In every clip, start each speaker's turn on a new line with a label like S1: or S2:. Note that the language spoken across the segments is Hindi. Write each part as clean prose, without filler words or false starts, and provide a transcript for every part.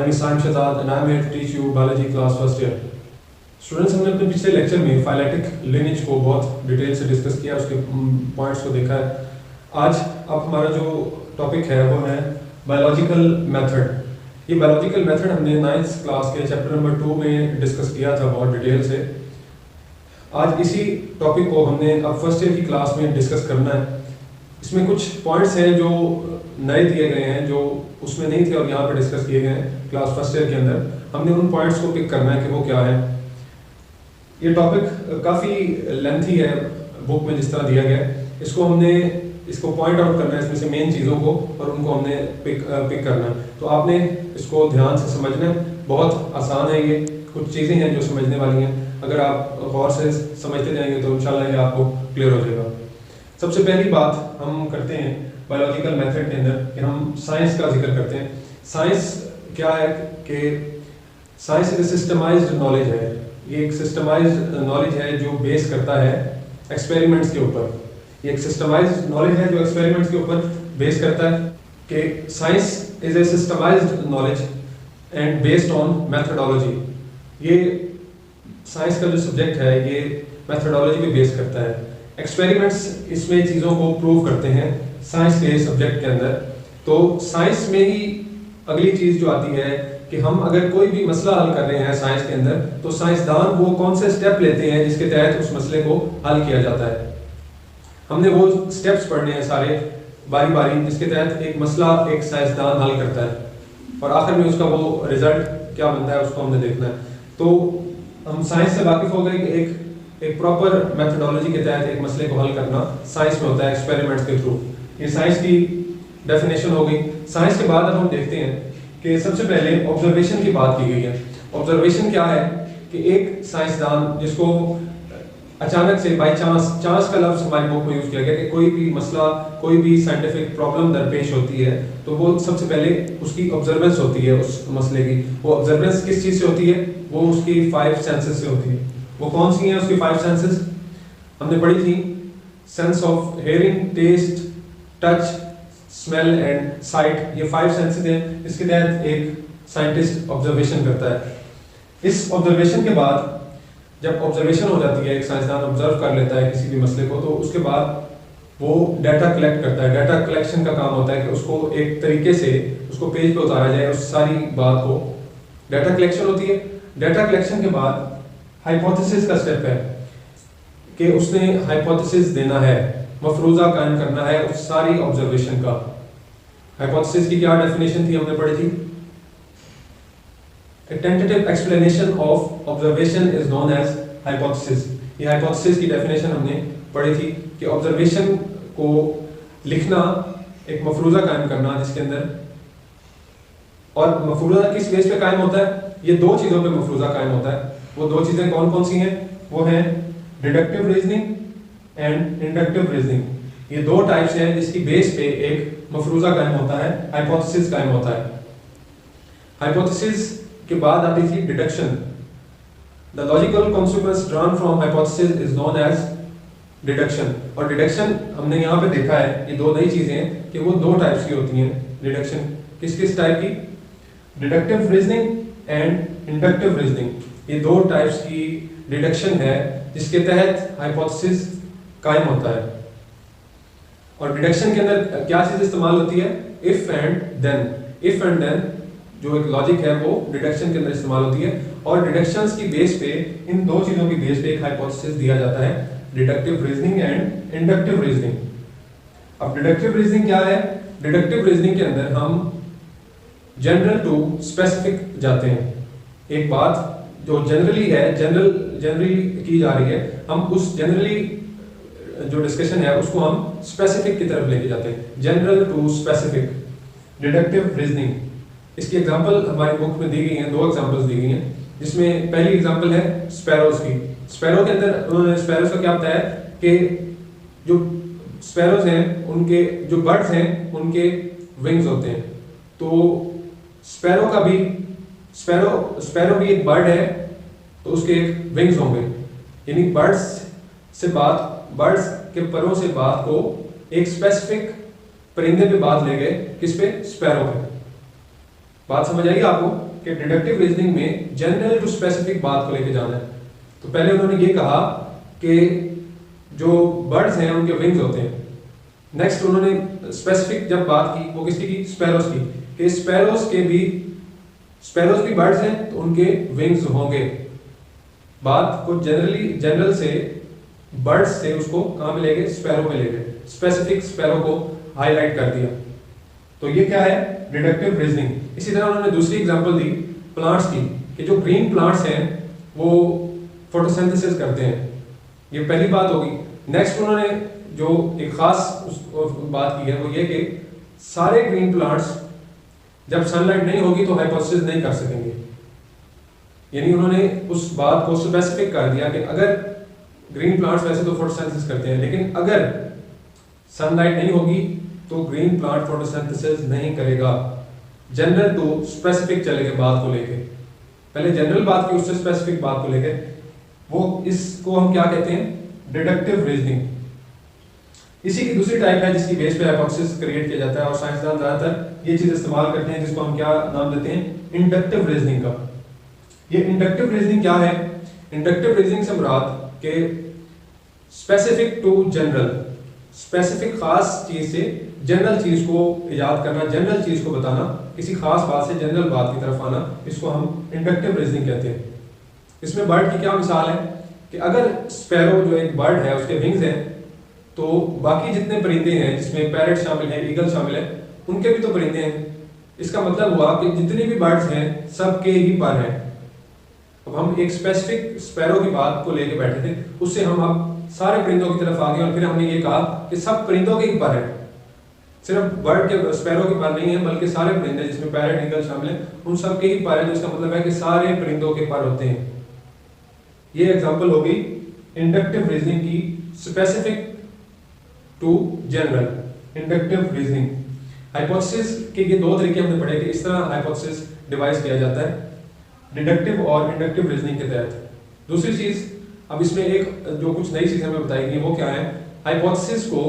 S1: name is Saim Shahzad and I am here to teach you biology class first year. Students, हमने अपने पिछले लेक्चर में फाइलेटिक लिनेज को बहुत डिटेल से डिस्कस किया, उसके पॉइंट्स को देखा है। आज अब हमारा जो टॉपिक है वो है बायोलॉजिकल मेथड। ये बायोलॉजिकल मेथड हमने 9th क्लास के चैप्टर नंबर 2 में डिस्कस किया था बहुत डिटेल से। आज इसी टॉपिक को हमने अब फर्स्ट ईयर की क्लास में डिस्कस करना है। इसमें कुछ पॉइंट्स हैं जो नए दिए गए हैं, जो उसमें नहीं थे और यहाँ पर डिस्कस किए गए हैं क्लास फर्स्ट ईयर के अंदर। हमने उन पॉइंट्स को पिक करना है कि वो क्या है। ये टॉपिक काफ़ी लेंथी है बुक में जिस तरह दिया गया है। इसको पॉइंट आउट करना है, इसमें से मेन चीज़ों को, और उनको हमने पिक करना है। तो आपने इसको ध्यान से समझना है। बहुत आसान है, ये कुछ चीज़ें हैं जो समझने वाली हैं। अगर आप गौर से समझते जाएंगे तो इंशाल्लाह ये आपको क्लियर हो जाएगा। सबसे पहली बात हम करते हैं बायोलॉजिकल मेथड के अंदर कि हम साइंस का जिक्र करते हैं। साइंस क्या है कि साइंस एक सिस्टमाइज्ड नॉलेज है। ये एक सिस्टमाइज्ड नॉलेज है जो बेस करता है एक्सपेरिमेंट्स के ऊपर। ये एक सिस्टमाइज्ड नॉलेज है जो एक्सपेरिमेंट्स के ऊपर बेस करता है कि science is a systemised knowledge and based on methodology. ये साइंस का जो सब्जेक्ट है ये मैथडोलॉजी पे बेस करता है। एक्सपेरिमेंट्स इसमें चीज़ों को प्रूव करते हैं साइंस के सब्जेक्ट के अंदर। तो साइंस में ही अगली चीज़ जो आती है कि हम अगर कोई भी मसला हल कर रहे हैं साइंस के अंदर, तो साइंसदान वो कौन से स्टेप लेते हैं जिसके तहत उस मसले को हल किया जाता है। हमने वो स्टेप्स पढ़ने हैं सारे बारी बारी, जिसके तहत एक मसला एक साइंसदान हल करता है और आखिर में उसका वो रिजल्ट क्या बनता है उसको हमने देखना है। तो हम साइंस से वाकिफ हो गए कि एक प्रॉपर मेथडोलॉजी के तहत एक मसले को हल करना साइंस में होता है एक्सपेरिमेंट्स के थ्रू। ये साइंस की डेफिनेशन हो गई। साइंस के बाद अब हम देखते हैं कि सबसे पहले ऑब्जर्वेशन की बात की गई है। ऑब्जर्वेशन क्या है कि एक साइंसदान जिसको अचानक से बाई चांस का लफ्ज़ हमारी बुक में यूज़ किया गया कि कोई भी मसला, कोई भी साइंटिफिक प्रॉब्लम दरपेश होती है तो वो सबसे पहले उसकी ऑब्जर्वेंस होती है उस मसले की। वो ऑब्जर्वेंस किस चीज़ से होती है? वो उसकी 5 सेंसेस से होती है। वो कौन सी हैं उसकी 5 सेंसेस? हमने पढ़ी थी sense of hearing, taste, touch, smell and sight. ये 5 सेंसेस हैं। इसके तहत एक साइंटिस्ट ऑब्जर्वेशन करता है। इस ऑब्जर्वेशन के बाद जब ऑब्जर्वेशन हो जाती है, एक साइंसदान ऑब्जर्व कर लेता है किसी भी मसले को, तो उसके बाद वो डाटा कलेक्ट करता है। डाटा कलेक्शन का काम होता है कि उसको एक तरीके से उसको पेज पे उतारा जाए, उस सारी बात को। डाटा कलेक्शन होती है। डाटा कलेक्शन के बाद हाइपोथेसिस का स्टेप है कि उसने हाइपोथेसिस देना है, मफरूजा कायम करना है उस सारी ऑब्जर्वेशन का। हाइपोथेसिस की क्या डेफिनेशन थी हमने पढ़ी थी? A tentative explanation of observation is known as hypothesis। ये hypothesis की डेफिनेशन हमने पढ़ी थी कि ऑब्जर्वेशन को लिखना, एक मफरूजा कायम करना जिसके अंदर, और मफरूजा किस बेस पे कायम होता है? ये 2 चीज़ों पे मफरूजा कायम होता है। वो 2 चीज़ें कौन कौन सी हैं? वो हैं deductive reasoning and inductive reasoning. ये 2 टाइप्स हैं जिसकी बेस पे एक मफरूजा कायम होता है, हाइपोथेसिस कायम होता है। हाइपोथेसिस के बाद आती थी deduction. The logical consequence drawn from hypothesis is known as deduction. और डिडक्शन हमने यहाँ पे देखा है, ये 2 नई चीजें हैं कि वो 2 टाइप्स की होती हैं। डिडक्शन किस किस टाइप की? Deductive reasoning and inductive reasoning. ये 2 टाइप्स की डिडक्शन है जिसके तहत हाइपोथेसिस कायम होता है। और डिडक्शन के अंदर क्या चीज इस्तेमाल होती है? If and then. If and then जो एक लॉजिक है वो डिडक्शन के अंदर इस्तेमाल होती है। और डिडक्शंस की बेस पे, इन 2 चीजों की बेस पे एक हाइपोथेसिस दिया जाता है, deductive reasoning and inductive reasoning. अब डिडक्टिव रीजनिंग क्या है? डिडक्टिव रीजनिंग के अंदर हम जनरल टू स्पेसिफिक जाते हैं। एक बात जो जनरली है, जनरली की जा रही है, हम उस जनरली जो डिस्कशन है उसको हम स्पेसिफिक की तरफ लेके जाते हैं। General to specific, deductive reasoning. इसकी एग्जांपल हमारी बुक में दी गई हैं, 2 एग्जांपल्स दी गई हैं, जिसमें पहली एग्जांपल है स्पैरोज की। स्पैरो के अंदर उन्होंने स्पैरोज का क्या बताया कि जो स्पैरोज हैं, उनके जो बर्ड्स हैं उनके विंग्स होते हैं। तो स्पैरो भी एक बर्ड है तो उसके एक विंग्स होंगे। यानी बर्ड्स के परों से बात को एक स्पेसिफिक परिंदे पे बात ले गए, किस पे? स्पैरो पे। बात समझ आएगी आपको? कि डिडक्टिव रीजनिंग में जनरल टू स्पेसिफिक बात को लेके जाना है। तो पहले उन्होंने ये कहा कि जो बर्ड्स हैं उनके विंग्स होते हैं। नेक्स्ट उन्होंने स्पेसिफिक जब बात की वो किसकी की, स्पैरोज की, कि स्पैरोज भी बर्ड्स हैं तो उनके विंग्स होंगे। बात को जनरल से बर्ड्स से उसको कहाँ पे ले गए, स्पैरो पे ले गए, स्पेसिफिक स्पैरो को हाईलाइट कर दिया। तो ये क्या है, डिडक्टिव रीजनिंग। इसी तरह उन्होंने दूसरी एग्जांपल दी प्लांट्स की, कि जो ग्रीन प्लांट्स हैं वो फोटोसिंथेसिस करते हैं, ये पहली बात होगी। नेक्स्ट उन्होंने जो एक खास बात की है वो ये कि सारे ग्रीन प्लांट्स जब सनलाइट नहीं होगी तो हाइपोथेसिस नहीं कर सकेंगे। यानी उन्होंने उस बात को स्पेसिफिक कर दिया कि अगर ग्रीन प्लांट्स वैसे तो फोटोसिंथेसिस करते हैं, लेकिन अगर सनलाइट नहीं होगी तो ग्रीन प्लांट फोटोसिंथेसिस नहीं करेगा। जनरल टू स्पेसिफिक चले गए बात को लेके, पहले जनरल बात की उससे स्पेसिफिक बात को लेके, वो इसको हम क्या कहते हैं, डिडक्टिव रीजनिंग। इसी की दूसरी टाइप है जिसकी बेस पे हाइपोथेसिस क्रिएट किया जाता है और साइंसदान ज्यादातर ये चीज इस्तेमाल करते हैं जिसको हम क्या नाम देते हैं, इंडक्टिव रीजनिंग का। ये इंडक्टिव रीजनिंग क्या है, इंडक्टिव रीजनिंग से मुराद के स्पेसिफिक टू जनरल, स्पेसिफिक खास चीज से जनरल चीज को इजाद करना, जनरल चीज को बताना, किसी खास बात से जनरल बात की तरफ आना, इसको हम इंडक्टिव रीजनिंग कहते हैं। इसमें बर्ड की क्या मिसाल है कि अगर स्पैरो जो एक बर्ड है उसके विंग्स हैं तो बाकी जितने परिंदे हैं जिसमें पैरट शामिल है, ईगल शामिल है, उनके भी तो परिंदे हैं। इसका मतलब हुआ कि जितने भी बर्ड्स हैं सबके ही पर हैं। अब हम एक स्पेसिफिक स्पैरो की बात को लेके बैठे थे, उससे हम अब सारे परिंदों की तरफ आ गए और फिर हमने ये कहा कि सब परिंदों के ही पर है, सिर्फ बर्ड के स्पैरो के पर नहीं है बल्कि सारे परिंदे जिसमें पैरट ईगल शामिल है उन सब के ही पर है। तो इसका मतलब है कि सारे परिंदों के पर होते हैं। ये एग्जांपल होगी इंडक्टिव रीजनिंग की, specific to general, inductive reasoning. Hypothesis के ये दो तरीके हमने पढ़े कि इस तरह हाइपोथेसिस डिवाइस किया जाता है, डिडक्टिव और इंडक्टिव रीजनिंग के तहत। दूसरी चीज, अब इसमें एक जो कुछ नई चीजें हमें बताई गई वो क्या है, हाइपोथेसिस को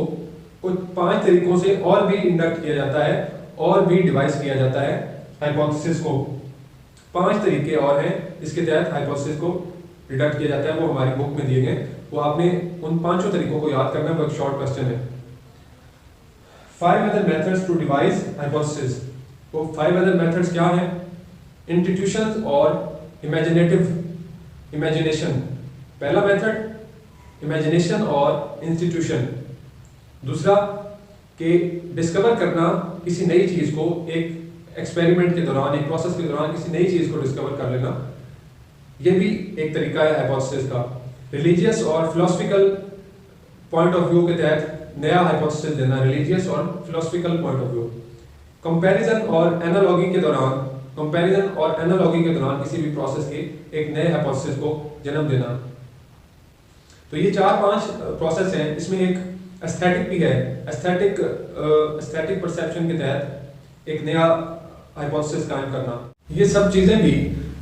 S1: कुछ 5 तरीकों से और भी इंडक्ट किया जाता है और भी डिवाइस किया जाता है। हाइपोथेसिस को 5 तरीके और हैं इसके तहत हाइपोथेसिस को डिडक्ट किया जाता है, वो हमारी बुक में दिए गए। वो आपने उन 5 तरीकों को याद करना है, वो एक शॉर्ट क्वेश्चन है। 5 other methods to devise hypothesis। वो 5 other methods क्या हैं, इंस्टीट्यूशंस और इमेजिनेशन। पहला मेथड इमेजिनेशन और इंस्टीट्यूशन। दूसरा कि डिस्कवर करना किसी नई चीज को, एक एक्सपेरिमेंट के दौरान, एक प्रोसेस के दौरान किसी नई चीज को डिस्कवर कर लेना, ये भी एक तरीका है हाइपोथेसिस का। रिलीजियस और फिलोसफिकल पॉइंट ऑफ व्यू के तहत नया हाइपोथेसिस देना, रिलीजियस और philosophical point of view. Comparison और एनालॉगी के दौरान किसी भी प्रोसेस के एक नए हाइपोथेसिस को जन्म देना। तो ये 4-5 प्रोसेस हैं। इसमें एक एस्थेटिक भी है, एस्थेटिक परसेप्शन के तहत एक नया हाइपोथेसिस कायम करना। ये सब चीजें भी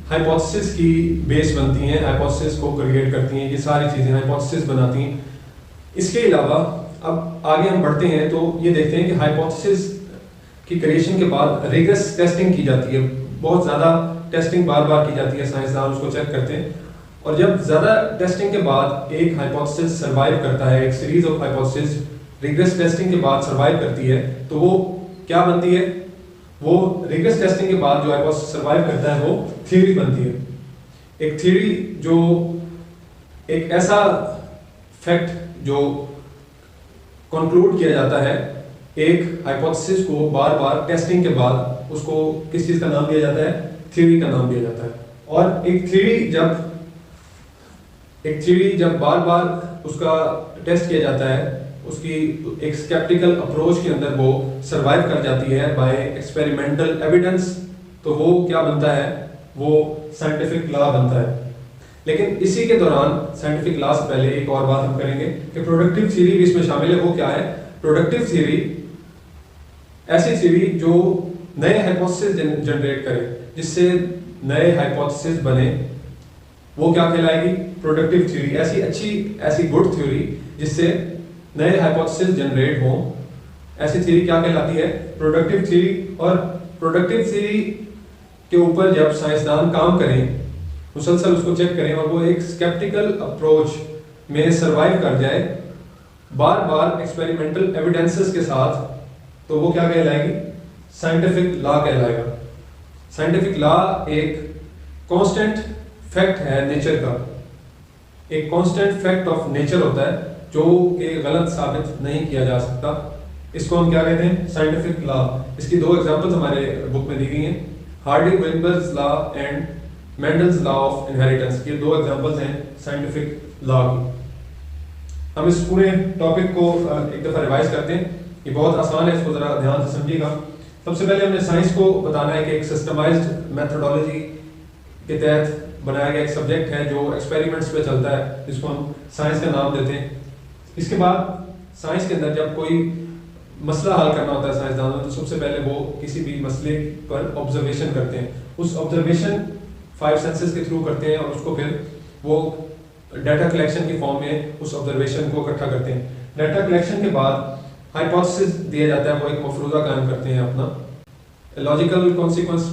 S1: हाइपोथेसिस की बेस बनती हैं, हाइपोथेसिस को क्रिएट करती हैं, ये सारी चीजें हाइपोथेसिस बनाती हैं। इसके अलावा अब आगे हम बढ़ते हैं तो ये देखते हैं कि हाइपोथेसिस की क्रिएशन के बाद रिगरस टेस्टिंग की जाती है, बहुत ज़्यादा टेस्टिंग बार बार की जाती है, साइंसदान उसको चेक करते हैं। और जब ज़्यादा टेस्टिंग के बाद एक हाइपोथेसिस सर्वाइव करता है, एक series of hypothesis rigorous testing के बाद सर्वाइव करती है, तो वो क्या बनती है, वो रिगरस टेस्टिंग के बाद जो हाइपोथेसिस सर्वाइव करता है वो थ्योरी बनती है। एक थ्योरी जो एक ऐसा फैक्ट जो कंक्लूड किया जाता है एक हाइपोथेसिस को बार बार टेस्टिंग के बाद, उसको किस चीज का नाम दिया जाता है, थ्योरी का नाम दिया जाता है। और एक थ्योरी जब बार बार उसका टेस्ट किया जाता है, उसकी एक स्केप्टिकल अप्रोच के अंदर वो सरवाइव कर जाती है बाय एक्सपेरिमेंटल एविडेंस, तो वो क्या बनता है, वो साइंटिफिक लॉ बनता है। लेकिन इसी के दौरान साइंटिफिक लॉ से पहले एक और बात हम करेंगे कि प्रोडक्टिव थ्योरी भी इसमें शामिल है। वो क्या है, प्रोडक्टिव थ्योरी ऐसी थ्योरी जो नए हाइपोथेसिस जनरेट करे, जिससे नए हाइपोथेसिस बने, वो क्या कहलाएगी, प्रोडक्टिव थ्योरी। ऐसी गुड थ्योरी जिससे नए हाइपोथेसिस जनरेट हो, ऐसी थ्योरी क्या कहलाती है, प्रोडक्टिव थ्योरी। और प्रोडक्टिव थ्योरी के ऊपर जब साइंसदान काम करें, मुसलसल उसको चेक करें और वो एक स्केप्टिकल अप्रोच में सरवाइव कर जाए बार बार एक्सपेरिमेंटल एविडेंसेस के साथ, तो वो क्या कहलाएगी? साइंटिफिक लॉ कहलाएगा। साइंटिफिक लॉ एक कांस्टेंट फैक्ट है नेचर का, एक कांस्टेंट फैक्ट ऑफ नेचर होता है जो कि गलत साबित नहीं किया जा सकता। इसको हम क्या कहते हैं? Scientific law. इसकी दो एग्जांपल्स हमारे बुक में दी गई हैं, Hardy Weinberg's law and Mendel's law of inheritance. ये दो एग्जांपल्स हैं साइंटिफिक लॉ की। हम इस पूरे टॉपिक को एक दफ़ा रिवाइज करते हैं, ये बहुत आसान है, इसको ज़रा ध्यान से समझिएगा। सबसे पहले हमने साइंस को बताना है कि एक सिस्टमाइज्ड मेथोडोलॉजी के तहत बनाया गया एक सब्जेक्ट है जो एक्सपेरिमेंट्स पे चलता है, जिसको हम साइंस का नाम देते हैं। इसके बाद साइंस के अंदर जब कोई मसला हल करना होता है साइंसदानों तो सबसे पहले वो किसी भी मसले पर ऑब्जर्वेशन करते हैं। उस ऑब्जर्वेशन 5 सेंसेस के थ्रू करते हैं और उसको फिर वो डाटा कलेक्शन की फॉर्म में उस ऑब्जर्वेशन को इकट्ठा करते हैं। डाटा कलेक्शन के बाद हाइपोथेसिस दिया जाता है, वो एक मफरूजा कायम करते हैं अपना लॉजिकल कॉन्सिक्वेंस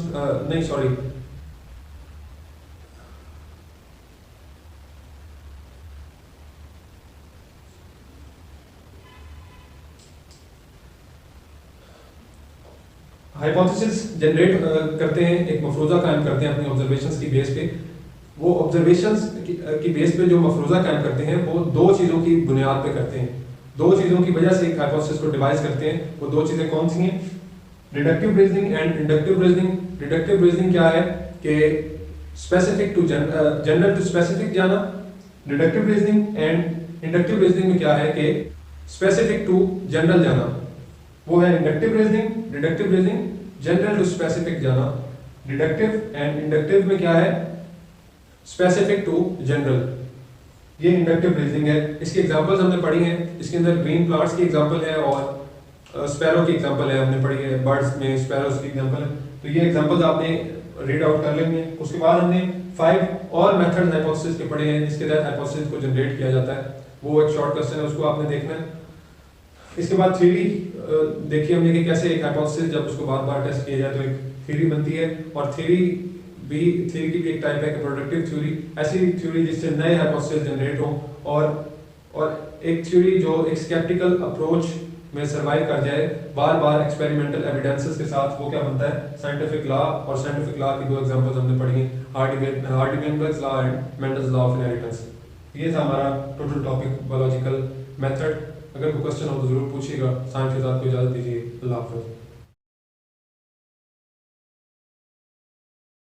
S1: हाइपोथेसिस जनरेट करते हैं, एक मफरूजा कायम करते हैं अपनी ऑब्जर्वेशंस की बेस पे। वो ऑब्जर्वेशंस की बेस पे जो मफरूजा कायम करते हैं वो दो चीज़ों की बुनियाद पे करते हैं, दो चीज़ों की वजह से एक हाइपोथेसिस को डिवाइस करते हैं। वो दो चीज़ें कौन सी हैं? Deductive reasoning and inductive reasoning. Deductive reasoning क्या है कि specific to general to specific जाना। Deductive reasoning and inductive reasoning में क्या है कि स्पेसिफिक टू जनरल जाना, वो है inductive reasoning. Deductive reasoning general to specific जाना। डिडक्टिव एंड इंडक्टिव में क्या है? Specific to general. ये इंडक्टिव रीजनिंग है। इसकी एग्जांपल्स हमने पढ़ी हैं, इसके अंदर ग्रीन प्लांट्स की एग्जांपल है और स्पैरो की एग्जांपल है, हमने पढ़ी है। बर्ड्स में स्पैरोज की एग्जांपल है, तो ये एग्जांपल्स आपने रीड आउट कर लेंगे। उसके बाद हमने 5 और मेथड्स हाइपोथेसिस के पढ़े हैं जिसके तहत हाइपोथेसिस को जनरेट किया जाता है। वो एक शॉर्ट क्वेश्चन है, उसको आपने देखना है। इसके बाद थ्योरी देखिए हमने कि कैसे एक हाइपोथेसिस जब उसको बार बार टेस्ट किया जाए तो एक थ्योरी बनती है। और थ्योरी की भी एक टाइप है कि प्रोडक्टिव थ्योरी, ऐसी थ्योरी जिससे नए हाइपोथेसिस जनरेट हो और एक थ्योरी जो एक स्केप्टिकल अप्रोच में सर्वाइव कर जाए बार बार एक्सपेरिमेंटल एविडेंसेस के साथ, वो क्या बनता है? Scientific law. और साइंटिफिक लॉ की दो एग्जांपल्स हमने पढ़ी हैं, Hardy Weinberg's law and Mendel's law of inheritance. ये था हमारा टोटल टॉपिक बायोलॉजिकल मेथड। अगर कोई क्वेश्चन हो तो जरूर पूछिएगा। साइंस के साथ को इजाजत दीजिए। अल्लाह हाफ़िज़।